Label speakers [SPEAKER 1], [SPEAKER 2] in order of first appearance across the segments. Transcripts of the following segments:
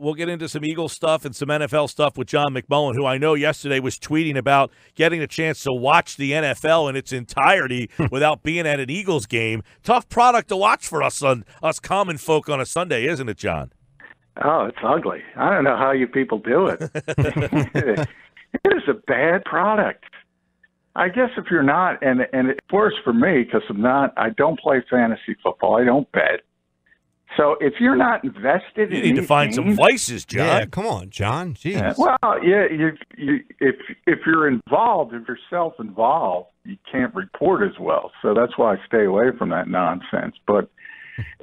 [SPEAKER 1] We'll get into some Eagles stuff and some NFL stuff with John McMullen, who I know yesterday was tweeting about getting a chance to watch the NFL in its entirety without being at an Eagles game. Tough product to watch for us common folk on a Sunday, isn't it, John?
[SPEAKER 2] Oh, it's ugly. I don't know how you people do it. It is a bad product. I guess if you're not, and it's worse for me because I don't play fantasy football. I don't bet. So if you're not invested,
[SPEAKER 1] you need to find some vices, John.
[SPEAKER 3] Yeah, come on, John. Jeez.
[SPEAKER 2] Yeah, well, yeah, if you're involved, if you're self-involved, you can't report as well. So that's why I stay away from that nonsense. But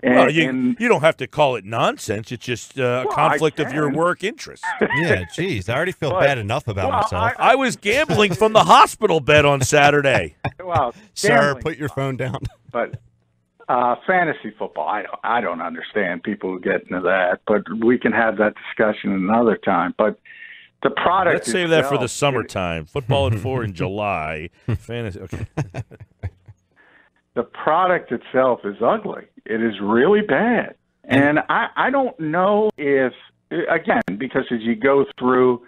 [SPEAKER 1] you don't have to call it nonsense. It's just a conflict of your work interests.
[SPEAKER 3] Yeah, geez, I already feel bad enough about myself.
[SPEAKER 1] I was gambling from the hospital bed on Saturday.
[SPEAKER 2] Well,
[SPEAKER 3] sir, put your phone down.
[SPEAKER 2] But fantasy football, I don't understand people who get into that. But we can have that discussion another time. But the product.
[SPEAKER 1] Let's save that for the summertime. Football at 4 in July. Fantasy. Okay.
[SPEAKER 2] The product itself is ugly. It is really bad. And I don't know if, again, because as you go through,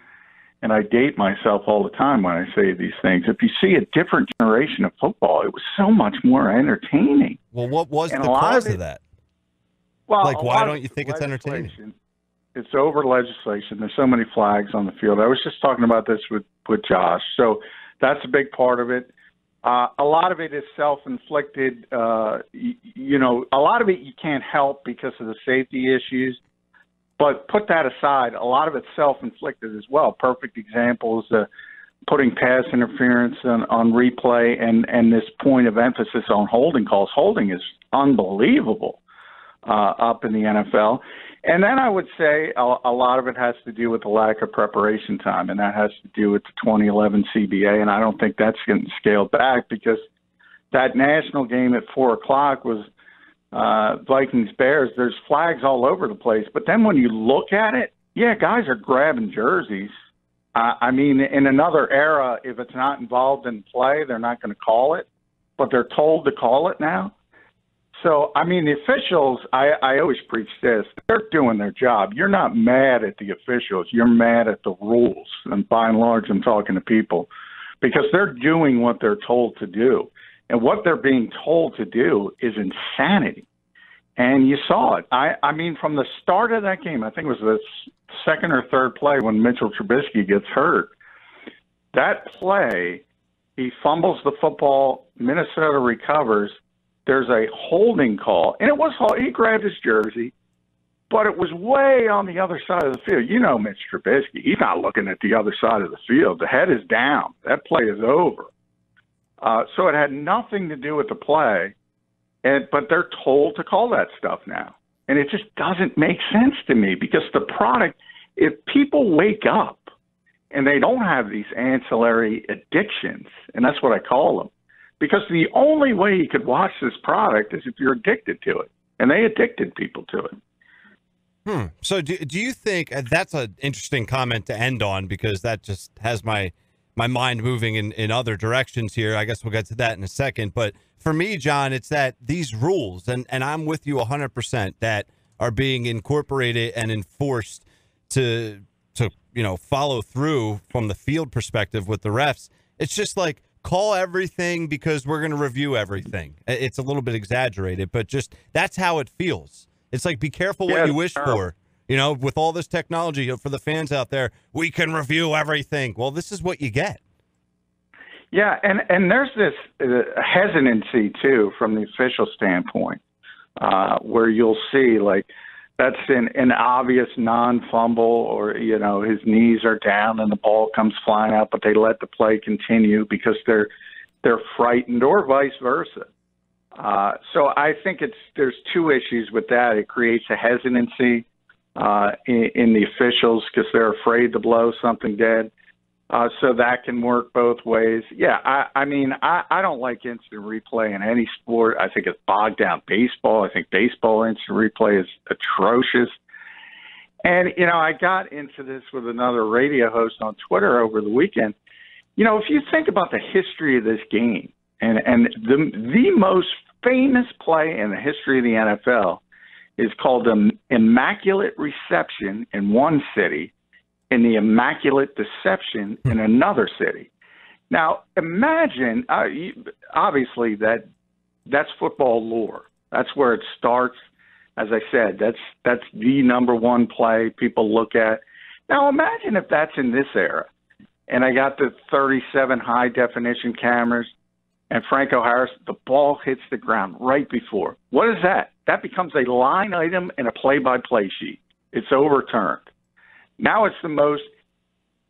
[SPEAKER 2] and I date myself all the time when I say these things, if you see a different generation of football, it was so much more entertaining.
[SPEAKER 3] Well, what was the cause of that?
[SPEAKER 2] Well,
[SPEAKER 3] why don't you think it's entertaining?
[SPEAKER 2] It's over legislation. There's so many flags on the field. I was just talking about this with Josh. So that's a big part of it. A lot of it is self-inflicted. A lot of it you can't help because of the safety issues. But put that aside, a lot of it's self-inflicted as well. Perfect example is putting pass interference on replay and this point of emphasis on holding calls. Holding is unbelievable up in the NFL. And then I would say a lot of it has to do with the lack of preparation time, and that has to do with the 2011 CBA, and I don't think that's getting scaled back because that national game at 4 o'clock was Vikings-Bears. There's flags all over the place, but then when you look at it, yeah, guys are grabbing jerseys. I mean, in another era, if it's not involved in play, they're not going to call it, but they're told to call it now. So, I mean, the officials, I always preach this, they're doing their job. You're not mad at the officials. You're mad at the rules. And by and large, I'm talking to people because they're doing what they're told to do. And what they're being told to do is insanity. And you saw it. I mean, from the start of that game, I think it was the second or third play when Mitchell Trubisky gets hurt. That play, he fumbles the football, Minnesota recovers. There's a holding call, and he grabbed his jersey, but it was way on the other side of the field. You know Mitch Trubisky, he's not looking at the other side of the field. The head is down. That play is over. So it had nothing to do with the play, but they're told to call that stuff now. And it just doesn't make sense to me because the product, if people wake up and they don't have these ancillary addictions, and that's what I call them, because the only way you could watch this product is if you're addicted to it, and they addicted people to it.
[SPEAKER 3] So do you think that's an interesting comment to end on because that just has my mind moving in other directions here. I guess we'll get to that in a second. But for me, John, it's that these rules, and I'm with you 100%, that are being incorporated and enforced to follow through from the field perspective with the refs. It's just like, call everything because we're going to review everything. It's a little bit exaggerated, but just that's how it feels. It's like, be careful what you wish for. With all this technology, for the fans out there, we can review everything. Well, this is what you get.
[SPEAKER 2] Yeah, and there's this hesitancy, too, from the official standpoint, where you'll see, like, that's an obvious non-fumble or, his knees are down and the ball comes flying out, but they let the play continue because they're frightened or vice versa. So I think there's two issues with that. It creates a hesitancy in the officials because they're afraid to blow something dead. So that can work both ways. Yeah, I don't like instant replay in any sport. I think it's bogged down baseball. I think baseball instant replay is atrocious. And, I got into this with another radio host on Twitter over the weekend. If you think about the history of this game and the most famous play in the history of the NFL is called the Immaculate Reception in one city and the Immaculate Deception in another city. Now, imagine, obviously, that's football lore. That's where it starts. As I said, that's the number one play people look at. Now, imagine if that's in this era, and I got the 37 high-definition cameras, and Franco Harris, the ball hits the ground right before. What is that? That becomes a line item in a play-by-play sheet. It's overturned. Now it's the most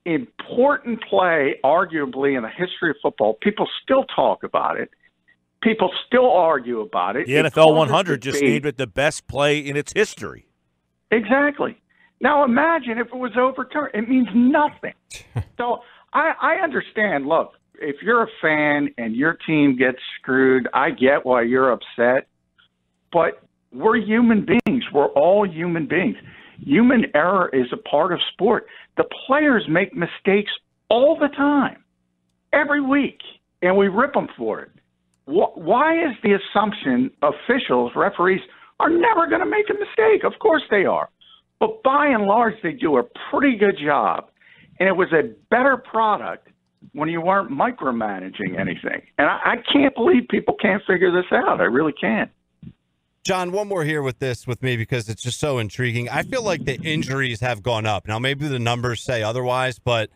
[SPEAKER 2] important play, arguably, in the history of football. People still talk about it. People still argue about it.
[SPEAKER 1] The NFL 100 just named it the best play in its history.
[SPEAKER 2] Exactly. Now imagine if it was overturned. It means nothing. So I understand. Look, if you're a fan and your team gets screwed, I get why you're upset. But we're human beings. We're all human beings. Human error is a part of sport. The players make mistakes all the time, every week, and we rip them for it. Why is the assumption officials, referees, are never going to make a mistake? Of course they are. But by and large, they do a pretty good job. And it was a better product when you weren't micromanaging anything. And I can't believe people can't figure this out. I really can't.
[SPEAKER 3] John, one more here with me because it's just so intriguing. I feel like the injuries have gone up. Now, maybe the numbers say otherwise, but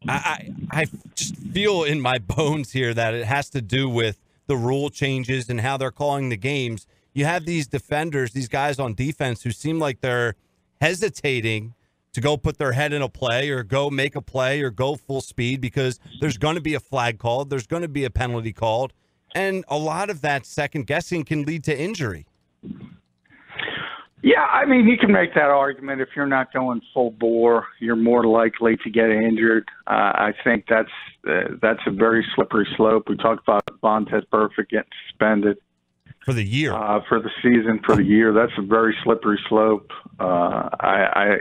[SPEAKER 3] I just feel in my bones here that it has to do with the rule changes and how they're calling the games. You have these defenders, these guys on defense who seem like they're hesitating to go put their head in a play or go make a play or go full speed because there's going to be a flag called, there's going to be a penalty called, and a lot of that second guessing can lead to injury.
[SPEAKER 2] Yeah, I mean, you can make that argument. If you're not going full bore, you're more likely to get injured. I think that's a very slippery slope. We talked about Vontaze Burfict getting suspended
[SPEAKER 3] for the year,
[SPEAKER 2] for the season, for the year. That's a very slippery slope. I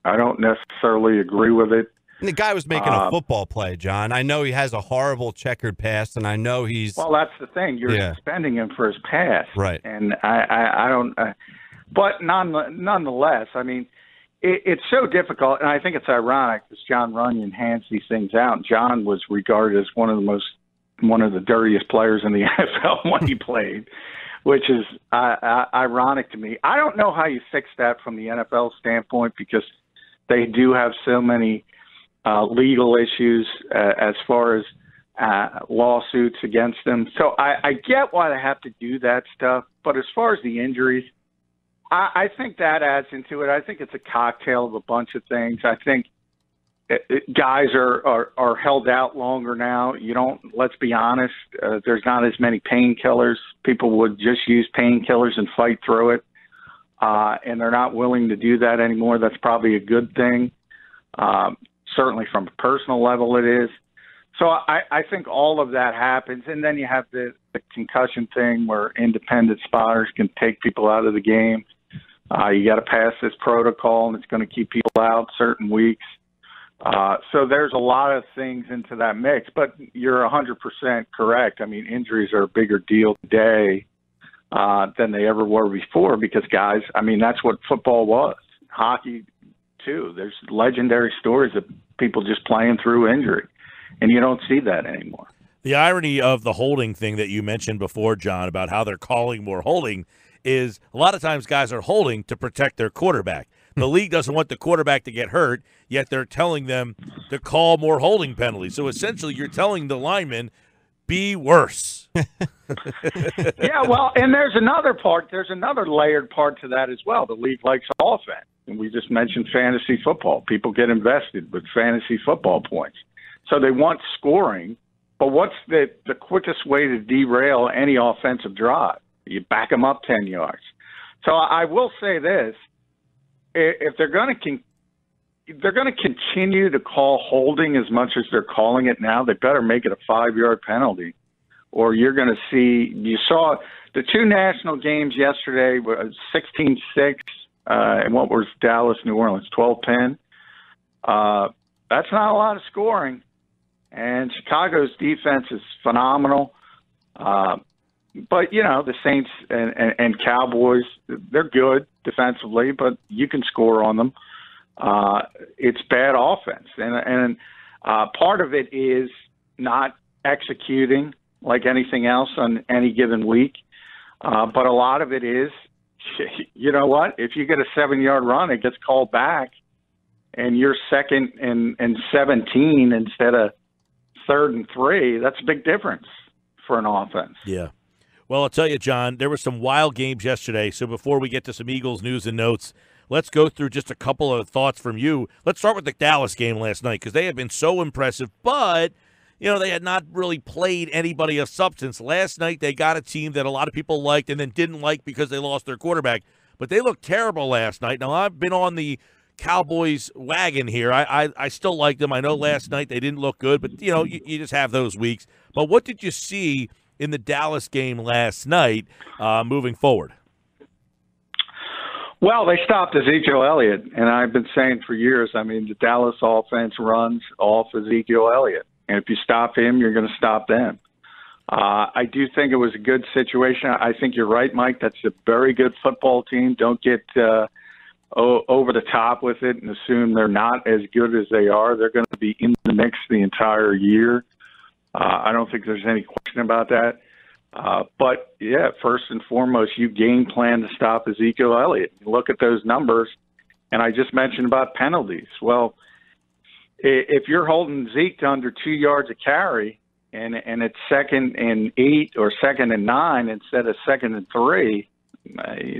[SPEAKER 2] don't necessarily agree with it.
[SPEAKER 3] And the guy was making a football play, John. I know he has a horrible checkered pass, and I know he's.
[SPEAKER 2] Well, that's the thing. You're suspending him for his pass,
[SPEAKER 3] right?
[SPEAKER 2] And I don't. But nonetheless, I mean, it's so difficult, and I think it's ironic because John Runyon hands these things out. John was regarded as one of the dirtiest players in the NFL when he played, which is ironic to me. I don't know how you fix that from the NFL standpoint because they do have so many legal issues as far as lawsuits against them. So I get why they have to do that stuff, but as far as the injuries, I think that adds into it. I think it's a cocktail of a bunch of things. I think guys are held out longer now. Let's be honest, there's not as many painkillers. People would just use painkillers and fight through it, and they're not willing to do that anymore. That's probably a good thing. Certainly from a personal level it is. So I think all of that happens, and then you have the concussion thing where independent spotters can take people out of the game. You got to pass this protocol, and it's going to keep people out certain weeks. So there's a lot of things into that mix, but you're 100% correct. I mean, injuries are a bigger deal today than they ever were before because guys, I mean, that's what football was. Hockey, too. There's legendary stories of people just playing through injury, and you don't see that anymore.
[SPEAKER 1] The irony of the holding thing that you mentioned before, John, about how they're calling more holding is a lot of times guys are holding to protect their quarterback. The league doesn't want the quarterback to get hurt, yet they're telling them to call more holding penalties. So essentially you're telling the lineman, be worse.
[SPEAKER 2] Yeah, well, and there's another part. There's another layered part to that as well. The league likes offense. And we just mentioned fantasy football. People get invested with fantasy football points. So they want scoring, but what's the quickest way to derail any offensive drive? You back them up 10 yards. So I will say this. If they're going to continue to call holding as much as they're calling it now, they better make it a 5-yard penalty, or you're going to see. You saw the two national games yesterday were 16-6, and what was Dallas, New Orleans, 12-10. That's not a lot of scoring, and Chicago's defense is phenomenal. but the Saints and Cowboys, they're good defensively, but you can score on them. It's bad offense, and part of it is not executing like anything else on any given week. But a lot of it is, you know what? If you get a 7-yard run, it gets called back, and you're second and 17 instead of 3rd and 3. That's a big difference for an offense.
[SPEAKER 1] Yeah. Well, I'll tell you, John, there were some wild games yesterday. So before we get to some Eagles news and notes, let's go through just a couple of thoughts from you. Let's start with the Dallas game last night because they have been so impressive, but they had not really played anybody of substance. Last night they got a team that a lot of people liked and then didn't like because they lost their quarterback. But they looked terrible last night. Now, I've been on the Cowboys wagon here. I still like them. I know last night they didn't look good, but, you just have those weeks. But what did you see in the Dallas game last night moving forward?
[SPEAKER 2] Well, they stopped Ezekiel Elliott, and I've been saying for years, the Dallas offense runs off Ezekiel Elliott. And if you stop him, you're going to stop them. I do think it was a good situation. I think you're right, Mike. That's a very good football team. Don't get over the top with it and assume they're not as good as they are. They're going to be in the mix the entire year. I don't think there's any question about that. But, yeah, first and foremost, you game plan to stop Ezekiel Elliott. You look at those numbers, and I just mentioned about penalties. Well, if you're holding Zeke to under 2 yards a carry and it's 2nd and 8 or 2nd and 9 instead of 2nd and 3,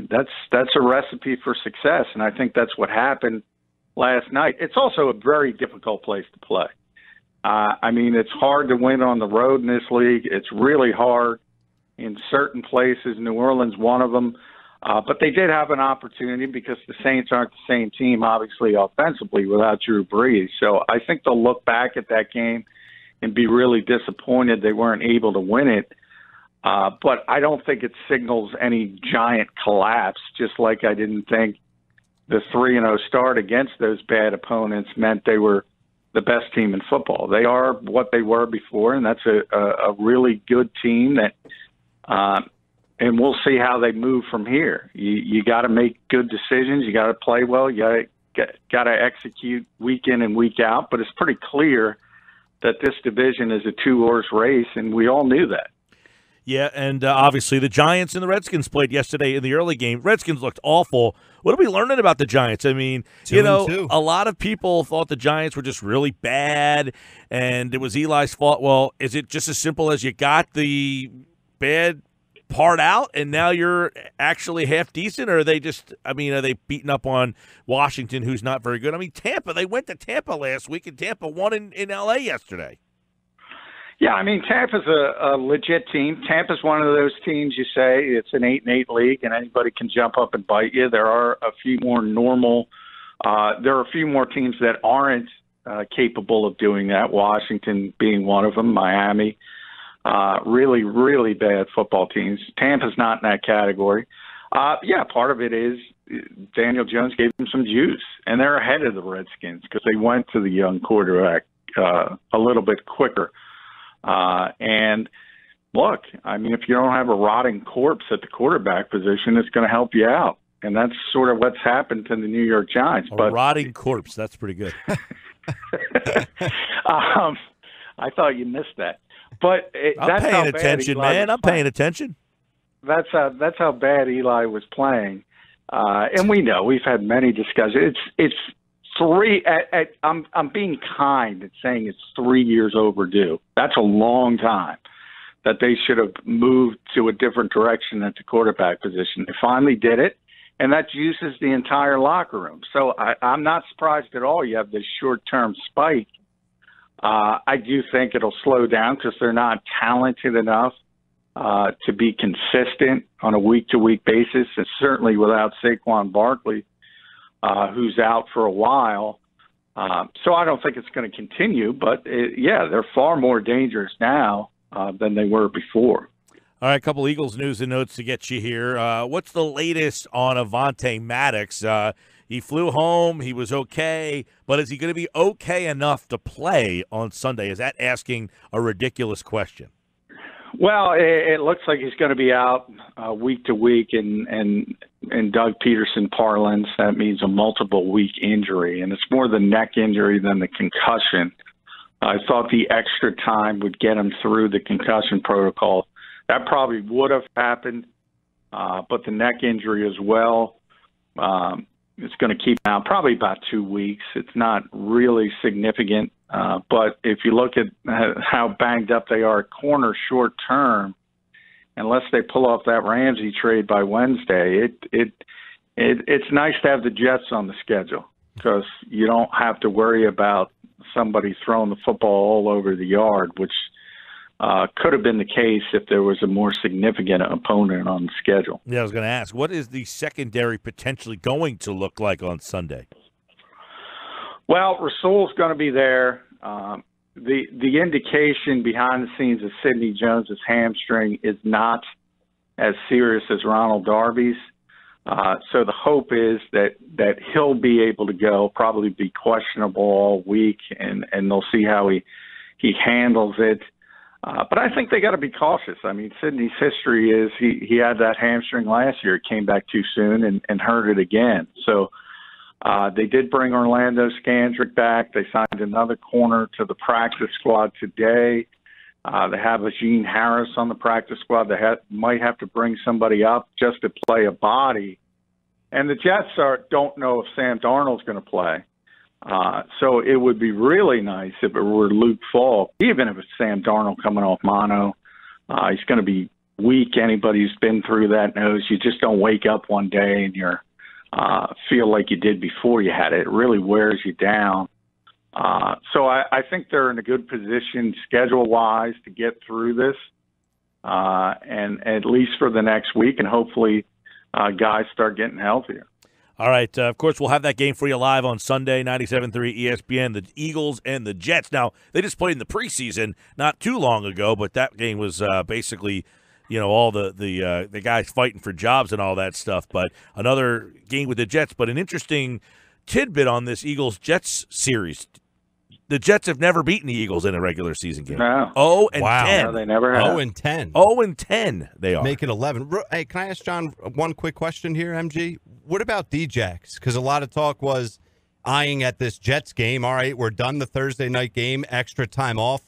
[SPEAKER 2] that's a recipe for success. And I think that's what happened last night. It's also a very difficult place to play. It's hard to win on the road in this league. It's really hard in certain places. New Orleans, one of them. But they did have an opportunity because the Saints aren't the same team, obviously, offensively without Drew Brees. So I think they'll look back at that game and be really disappointed they weren't able to win it. But I don't think it signals any giant collapse, just like I didn't think the 3-0 start against those bad opponents meant they were the best team in football. They are what they were before, and that's a really good team that and we'll see how they move from here. You got to make good decisions. You got to play well. You got to execute week in and week out. But it's pretty clear that this division is a 2-horse race, and we all knew that.
[SPEAKER 1] Yeah, and obviously the Giants and the Redskins played yesterday in the early game. Redskins looked awful. What are we learning about the Giants? A lot of people thought the Giants were just really bad, and it was Eli's fault. Well, is it just as simple as you got the bad part out and now you're actually half decent, or are they are they beating up on Washington, who's not very good? Tampa, they went to Tampa last week, and Tampa won in L.A. yesterday.
[SPEAKER 2] Yeah, Tampa's a legit team. Tampa's one of those teams you say it's an 8-8 league and anybody can jump up and bite you. There are a few more there are a few more teams that aren't capable of doing that, Washington being one of them, Miami. Really, really bad football teams. Tampa's not in that category. Part of it is Daniel Jones gave them some juice, and they're ahead of the Redskins because they went to the young quarterback a little bit quicker. And look, if you don't have a rotting corpse at the quarterback position, it's going to help you out. And that's sort of what's happened to the New York Giants.
[SPEAKER 1] A rotting corpse, that's pretty good.
[SPEAKER 2] I thought you missed that. But
[SPEAKER 1] I'm paying attention, man. I'm paying attention.
[SPEAKER 2] That's how bad Eli was playing, and we know we've had many discussions. It's 3. I'm being kind at saying it's 3 years overdue. That's a long time that they should have moved to a different direction at the quarterback position. They finally did it, and that juices the entire locker room. So I'm not surprised at all. You have this short-term spike. I do think it'll slow down because they're not talented enough to be consistent on a week-to-week basis, and certainly without Saquon Barkley, who's out for a while. So I don't think it's going to continue, but they're far more dangerous now than they were before.
[SPEAKER 1] All right, a couple Eagles news and notes to get you here. What's the latest on Avonte Maddox? He flew home. He was okay. But is he going to be okay enough to play on Sunday? Is that asking a ridiculous question?
[SPEAKER 2] Well, it looks like he's going to be out week to week, and Doug Peterson parlance, that means a multiple week injury, and it's more the neck injury than the concussion. I thought the extra time would get him through the concussion protocol. That probably would have happened, but the neck injury as well, it's going to keep him out probably about 2 weeks. It's not really significant, but if you look at how banged up they are at corner short term, unless they pull off that Ramsey trade by Wednesday, it's nice to have the Jets on the schedule because you don't have to worry about somebody throwing the football all over the yard, which could have been the case if there was a more significant opponent on the schedule.
[SPEAKER 1] Yeah, I was going to ask, what is the secondary potentially going to look like on Sunday?
[SPEAKER 2] Well, Rasul's going to be there. The indication behind the scenes of Sidney Jones's hamstring is not as serious as Ronald Darby's. So the hope is that he'll be able to go, probably be questionable all week, and they'll see how he handles it. But I think they got to be cautious. I mean, Sidney's history is he had that hamstring last year. It came back too soon and hurt it again. So they did bring Orlando Scandrick back. They signed another corner to the practice squad today. They have a Gene Harris on the practice squad. They might have to bring somebody up just to play a body. And the Jets don't know if Sam Darnold's going to play. So it would be really nice if it were Luke Falk, even if it's Sam Darnold coming off mono. He's going to be weak. Anybody who's been through that knows you just don't wake up one day and you're feel like you did before you had it. It really wears you down. So I think they're in a good position schedule-wise to get through this, and at least for the next week, and hopefully guys start getting healthier.
[SPEAKER 1] All right. Of course, we'll have that game for you live on Sunday, 97.3 ESPN, the Eagles and the Jets. Now, they just played in the preseason not too long ago, but that game was basically, all the guys fighting for jobs and all that stuff. But another game with the Jets. But an interesting tidbit on this Eagles-Jets series. The Jets have never beaten the Eagles in a regular season game.
[SPEAKER 2] No.
[SPEAKER 1] 0-10.
[SPEAKER 2] No, they never have.
[SPEAKER 3] 0-10.
[SPEAKER 1] 0-10 they are.
[SPEAKER 3] Make it 11. Hey, can I ask John one quick question here, MG? What about Djax? Because a lot of talk was eyeing at this Jets game. All right, we're done the Thursday night game, extra time off.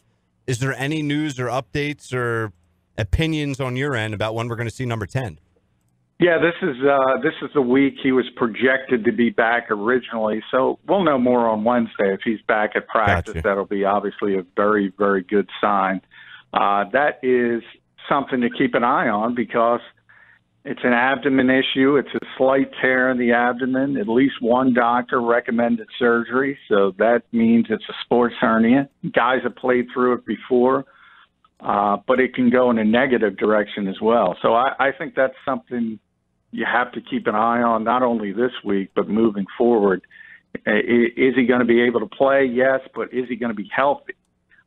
[SPEAKER 3] Is there any news or updates or opinions on your end about when we're going to see number 10?
[SPEAKER 2] Yeah, this is the week he was projected to be back originally, so we'll know more on Wednesday if he's back at practice.
[SPEAKER 3] Gotcha.
[SPEAKER 2] That'll be obviously a very, very good sign. That is something to keep an eye on because it's an abdomen issue. It's a slight tear in the abdomen. At least one doctor recommended surgery, so that means it's a sports hernia. Guys have played through it before, but it can go in a negative direction as well. So I think that's something you have to keep an eye on, not only this week, but moving forward. Is he going to be able to play? Yes, but is he going to be healthy?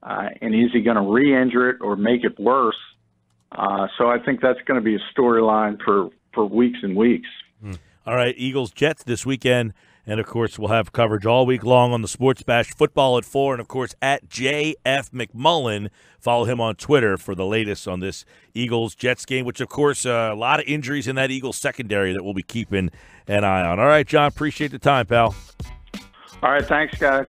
[SPEAKER 2] And is he going to re-injure it or make it worse? So I think that's going to be a storyline for weeks and weeks.
[SPEAKER 1] All right, Eagles-Jets this weekend. And, of course, we'll have coverage all week long on the Sports Bash, football at 4, and, of course, at JF McMullen. Follow him on Twitter for the latest on this Eagles-Jets game, which, of course, a lot of injuries in that Eagles secondary that we'll be keeping an eye on. All right, John, appreciate the time, pal.
[SPEAKER 2] All right, thanks, guys.